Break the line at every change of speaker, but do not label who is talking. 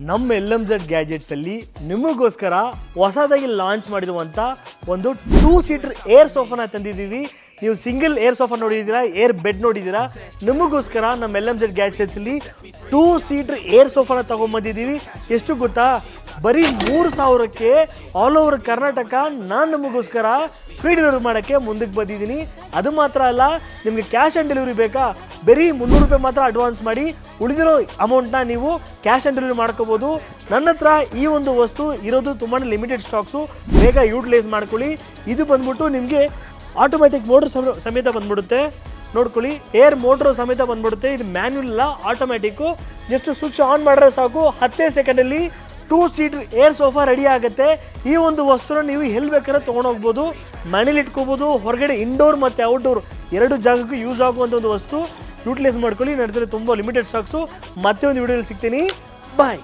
ನಮ್ಮ LMZ gadgets ಅಲ್ಲಿ ನಿಮಗೋಸ್ಕರ ಹೊಸದಾಗಿ ಲಾಂಚ್ ಮಾಡಿರುವಂತ ಒಂದು 2 ಸೀಟರ್ ಏರ್ ಸೋಫಾನ ತಂದಿದ್ದೀವಿ. ನೀವು ಸಿಂಗಲ್ ಏರ್ ಸೋಫಾ ನೋಡಿದ್ದೀರಾ, ಏರ್ ಬೆಡ್ ನೋಡಿದ್ದೀರಾ. ನಿಮಗೋಸ್ಕರ ನಮ್ಮ LMZ ಗ್ಯಾಜೆಟ್ಸ್ ಅಲ್ಲಿ 2 ಸೀಟರ್ ಏರ್ ಸೋಫಾನ ತಗೊಂಡ್ಬಂದಿದ್ದೀವಿ. ಎಷ್ಟು ಗೊತ್ತಾ, ಬರೀ 3,000ಕ್ಕೆ ಆಲ್ ಓವರ್ ಕರ್ನಾಟಕ ನಾನು ನಮಗೋಸ್ಕರ ಫ್ರೀ ಡೆಲಿವರಿ ಮಾಡೋಕ್ಕೆ ಮುಂದಕ್ಕೆ ಬಂದಿದ್ದೀನಿ. ಅದು ಮಾತ್ರ ಅಲ್ಲ, ನಿಮಗೆ ಕ್ಯಾಶ್ ಆನ್ ಡೆಲಿವರಿ ಬೇಕಾ, ಬರೀ 300 ರೂಪಾಯಿ ಮಾತ್ರ ಅಡ್ವಾನ್ಸ್ ಮಾಡಿ ಉಳಿದಿರೋ ಅಮೌಂಟ್ನ ನೀವು ಕ್ಯಾಶ್ ಆನ್ ಡೆಲಿವರಿ ಮಾಡ್ಕೋಬೋದು. ನನ್ನ ಹತ್ರ ಈ ಒಂದು ವಸ್ತು ಇರೋದು ತುಂಬಾ ಲಿಮಿಟೆಡ್ ಸ್ಟಾಕ್ಸು, ಬೇಗ ಯೂಟಿಲೈಸ್ ಮಾಡ್ಕೊಳ್ಳಿ. ಇದು ಬಂದ್ಬಿಟ್ಟು ನಿಮಗೆ ಆಟೋಮ್ಯಾಟಿಕ್ ಮೋಟರ್ ಸಮೇತ ಬಂದ್ಬಿಡುತ್ತೆ. ನೋಡ್ಕೊಳ್ಳಿ, ಏರ್ ಮೋಟ್ರ್ ಸಮೇತ ಬಂದ್ಬಿಡುತ್ತೆ. ಇದು ಮ್ಯಾನ್ಯುಲ್ ಅಲ್ಲ, ಆಟೋಮ್ಯಾಟಿಕ್ಕು. ಜಸ್ಟ್ ಸ್ವಿಚ್ ಆನ್ ಮಾಡಿದ್ರೆ ಸಾಕು, 10 ಸೆಕೆಂಡಲ್ಲಿ 2 ಸೀಟರ್ ಏರ್ ಸೋಫಾ ರೆಡಿ ಆಗುತ್ತೆ. ಈ ಒಂದು ವಸ್ತುನ ನೀವು ಎಲ್ಲಿ ಬೇಕಾದ್ರೆ ತೊಗೊಂಡೋಗ್ಬೋದು, ಮನೇಲಿ ಇಟ್ಕೋಬೋದು, ಹೊರಗಡೆ ಇಂಡೋರ್ ಮತ್ತು ಔಟ್ಡೋರ್ 2 ಜಾಗಕ್ಕೂ ಯೂಸ್ ಆಗುವಂಥ ಒಂದು ವಸ್ತು. ಯೂಟಿಲೈಸ್ ಮಾಡ್ಕೊಳ್ಳಿ. ನಡೆದರೆ ತುಂಬ ಲಿಮಿಟೆಡ್ ಸ್ಟಾಕ್ಸು. ಮತ್ತೆ ಒಂದು ವಿಡಿಯೋಲಿ ಸಿಗ್ತೀನಿ. ಬಾಯ್.